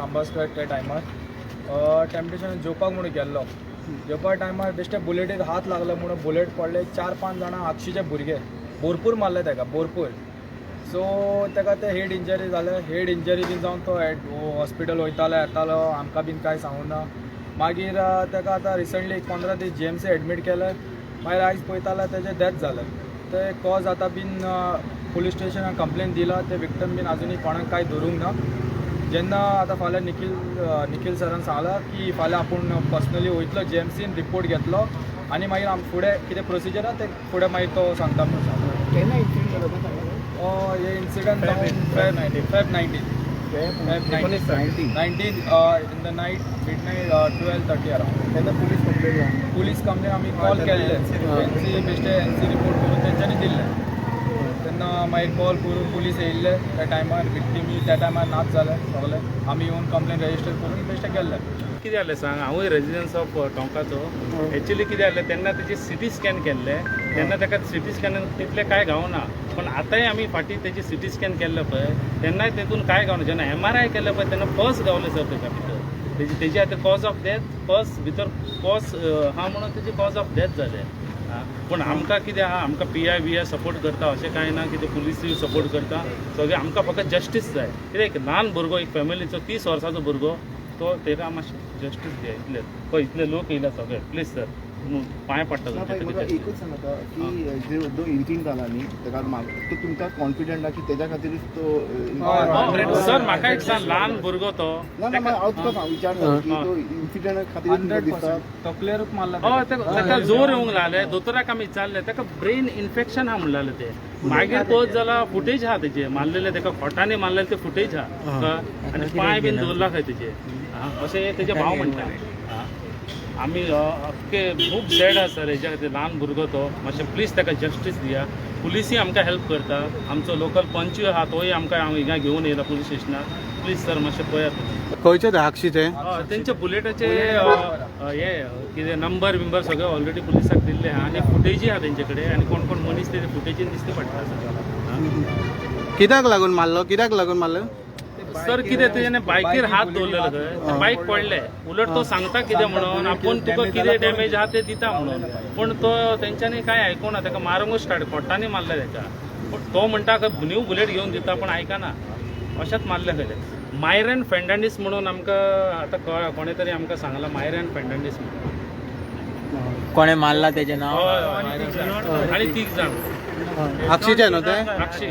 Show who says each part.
Speaker 1: अंबासकर त्या टायमार टेम्पटेशन जेवपाक म्हणून गेल्लो. जेवपा टायमार बेश्टे बुलेटीक हात लागलो म्हणून बुलेट पडले. 4-5 जाणां आक्षीचे भुरगे भरपूर मारले ताका भरपूर. सो ताका ते हेड इंजरी जाले. हेड इंजरी बीन जावन तो हॉस्पिटल वयतालो येतालो आमकां बीन कांय सांगूंक ना. मागीर ताका आतां रिसंटली 15 दीस GMC एडमीट केले. मागीर आयज पळयताले तेजे डेथ जाले. ते कॉज आतां बीन पुलीस स्टेशनाक कंप्लेन दिला. ते विक्टम बीन आजुनी कोणाक कांय धरूंक ना. जेन्ना आतां फाल्यां निखिल सरान सांगलां की फाल्यां आपूण पर्सनली वयतलो GMCन रिपोर्ट घेतलो आनी मागीर फुडें कितें प्रोसिजर आसा ते फुडें मागीर तो सांगता म्हणून सांगलो.
Speaker 2: केन्ना इन्सिडेंट जालो
Speaker 1: हे incident Feb 19 in the night midnight 12:30 around.
Speaker 2: तेन्ना पुलीस कंप्लेन
Speaker 1: आमी कॉल केल्ले. NC रिपोर्ट करून तेंच्यांनी दिल्ले. तेन्ना मागीर कॉल करून पुलीस येयल्ले. त्या टायमार विक्टिमी त्या टायमार नाच जाले सगळे. आमी येवन कंप्लेन रजिस्टर करून बेश्टे गेल्ले.
Speaker 3: कितें जालें सांग, हांवूय रेजिडन्स ऑफ टोंकाचो. एक्चुअली कितें जालें तेन्ना तेजे CT स्कॅन केल्ले. तेन्ना ताका CT स्कॅनान तितलें कांय गावना. पण आतांय आमी फाटीं तेजी CT स्कॅन केल्लो पळय तेन्नाय तेतून कांय गावना. जेन्ना MRI केल्लो पळय तेन्ना पस गावले सर तेका भितर. तेजी आतां कॉज ऑफ डेथ पस भितर पस हा म्हणून तेजी कॉज ऑफ डेथ जाले. पूण आमकां कितें आहा, आमकां PI सपोर्ट करता अशें कांय ना. कितें पुलिसूय सपोर्ट करता. सगळें आमकां फकत जस्टीस जाय. कित्याक एक ल्हान भुरगो एक फॅमिलीचो 30 वर्साचो भुरगो तो तेका मातशें जस्टीस दिया. इतलें पळय इतले लोक येयला सगळे. प्लीज सर पांय पडटा
Speaker 2: म्हाका एकूच सांगात की जो इन्सिडेंट जाला न्ही तेका तो तुमकां कॉन्फिडंट आहा की तेज्या खातीरच तो
Speaker 3: सर म्हाका एक सांग, ल्हान भुरगो तो
Speaker 2: ना हांव तुका विचारता की तो इन्सिडेंट खातीर दिसता
Speaker 1: तो प्लेयरूच मारला.
Speaker 3: हय ताका जोर येवंक लागले. दोतोराक आमी विचारलें ताका ब्रेन इन्फेक्शन आहा म्हणलें ते. मागीर पळयत जाल्यार फुटेज आहा तेजे मारलेले. ताका खोटांनी मारलेले ते फुटेज आहा आनी पांय बीन दवरला खंय तेजे. अशें तेजे भाव म्हणटा. आमी खूब सॅड आसा सर हेज्या खातीर. ल्हान भुरगो तो मातशें प्लीज ताका जस्टीस दिया. पुलिसूय आमकां हेल्प करता. आमचो लोकल पंचूय आहा तोय आमकां हिंगा घेवन येयला पुलीस स्टेशनार. प्लीज सर मातशें पळयात.
Speaker 4: खंयचे ते आक्षीचे
Speaker 3: तेंचे बुलेटाचे हे कितें नंबर सगळे ऑलरेडी पुलिसाक दिल्ले आहा आनी फुटेजी आहा तेंचे कडेन. आनी कोण कोण मनीस ते फुटेजीन दिसते पडटा सर.
Speaker 4: कित्याक लागून मारलो
Speaker 3: सर कितें तेणे बायकीर हात दवरलेलो खंय. बायक पडले. उलट तो सांगता कितें म्हणून आपूण तुका कितें डॅमेज आहा ते दिता म्हणून. पूण तो तेंच्यांनी कांय आयकुना. ताका मारूंकूच स्टार्ट खोटांनी मारले ताका. पूण तो म्हणटा न्यू बुलेट घेवन दिता पूण आयकना. अशेंच मारले खंय ते. मायरन फेर्नांडीस म्हणून आमकां आतां कोणे तरी आमकां सांगलां मायरन फेर्नांडीस म्हणून.
Speaker 4: कोणे मारला तेजें नांव
Speaker 3: आनी 3 जाण
Speaker 4: आक्षीचे न्हू ते.
Speaker 3: आक्षी